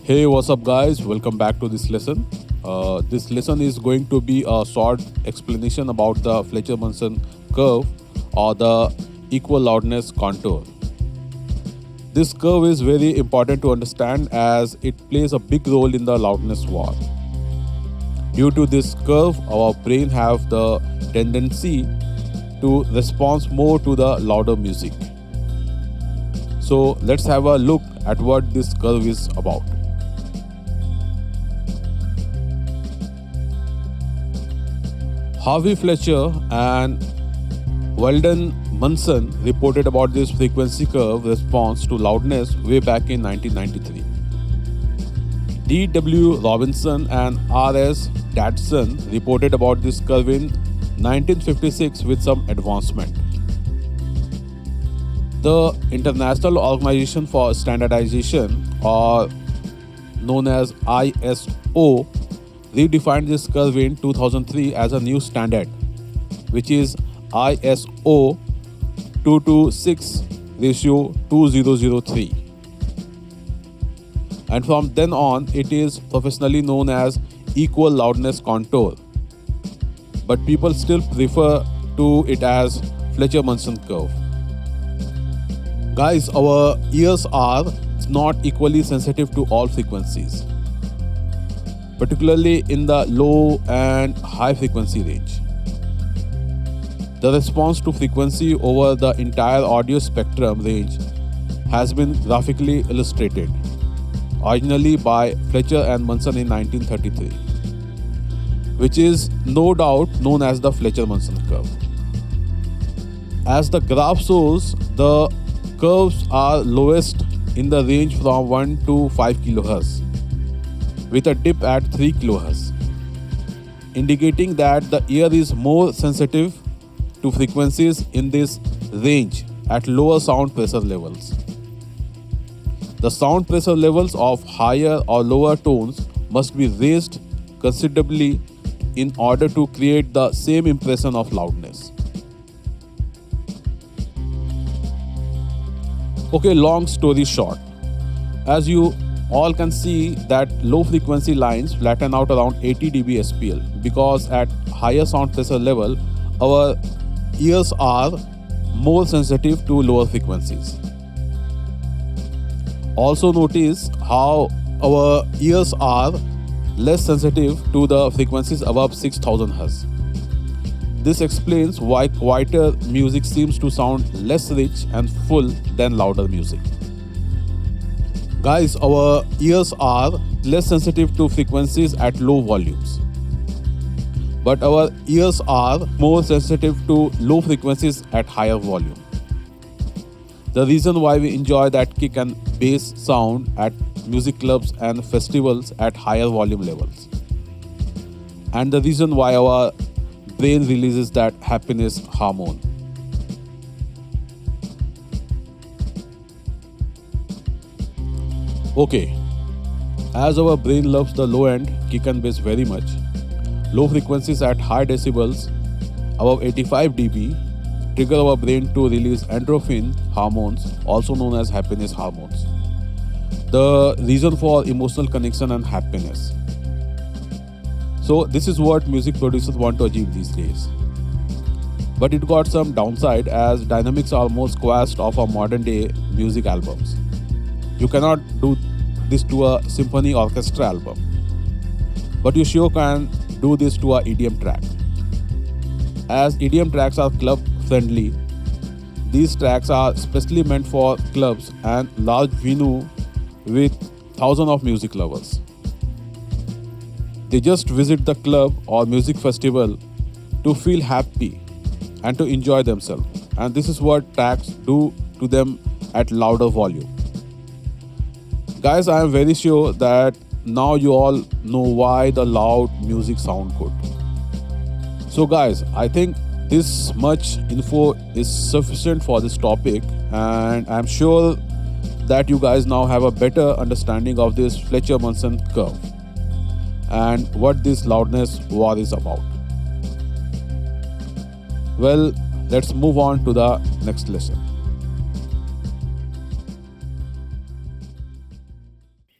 Hey, what's up, guys? Welcome back to this lesson. This lesson is going to be a short explanation about the Fletcher Munson curve or the equal loudness contour. This curve is very important to understand as it plays a big role in the loudness war. Due to this curve, our brain have the tendency to respond more to the louder music. So let's have a look at what this curve is about. Harvey Fletcher and Weldon Munson reported about this frequency curve response to loudness way back in 1993. D.W. Robinson and R.S. Dadson reported about this curve in 1956 with some advancement. The International Organization for Standardization, or known as ISO, redefined this curve in 2003 as a new standard, which is ISO 226:2003. And from then on, it is professionally known as equal loudness contour. But people still refer to it as Fletcher-Munson curve. Guys, our ears are not equally sensitive to all frequencies, particularly in the low and high frequency range. The response to frequency over the entire audio spectrum range has been graphically illustrated, originally by Fletcher and Munson in 1933, which is no doubt known as the Fletcher-Munson curve. As the graph shows, the curves are lowest in the range from 1 to 5 kHz, with a dip at 3 kHz, indicating that the ear is more sensitive to frequencies in this range at lower sound pressure levels. The sound pressure levels of higher or lower tones must be raised considerably in order to create the same impression of loudness. Okay, long story short, as you all can see that low frequency lines flatten out around 80 dB SPL because at higher sound pressure level, our ears are more sensitive to lower frequencies. Also notice how our ears are less sensitive to the frequencies above 6000 Hz. This explains why quieter music seems to sound less rich and full than louder music. Guys, our ears are less sensitive to frequencies at low volumes, but our ears are more sensitive to low frequencies at higher volume. The reason why we enjoy that kick and bass sound at music clubs and festivals at higher volume levels, and the reason why our brain releases that happiness hormone. Okay, as our brain loves the low end kick and bass very much, low frequencies at high decibels above 85 dB trigger our brain to release endorphin hormones, also known as happiness hormones. The reason for emotional connection and happiness. So this is what music producers want to achieve these days. But it got some downside as dynamics are more squashed of our modern day music albums. You cannot do this to a symphony orchestra album, but you sure can do this to a EDM track. As EDM tracks are club friendly, these tracks are specially meant for clubs and large venue with thousands of music lovers. They just visit the club or music festival to feel happy and to enjoy themselves. And this is what tracks do to them at louder volume. Guys, I am very sure that now you all know why the loud music sound good. So guys, I think this much info is sufficient for this topic, and I'm sure that you guys now have a better understanding of this Fletcher-Munson curve and what this loudness war is about. Well, let's move on to the next lesson.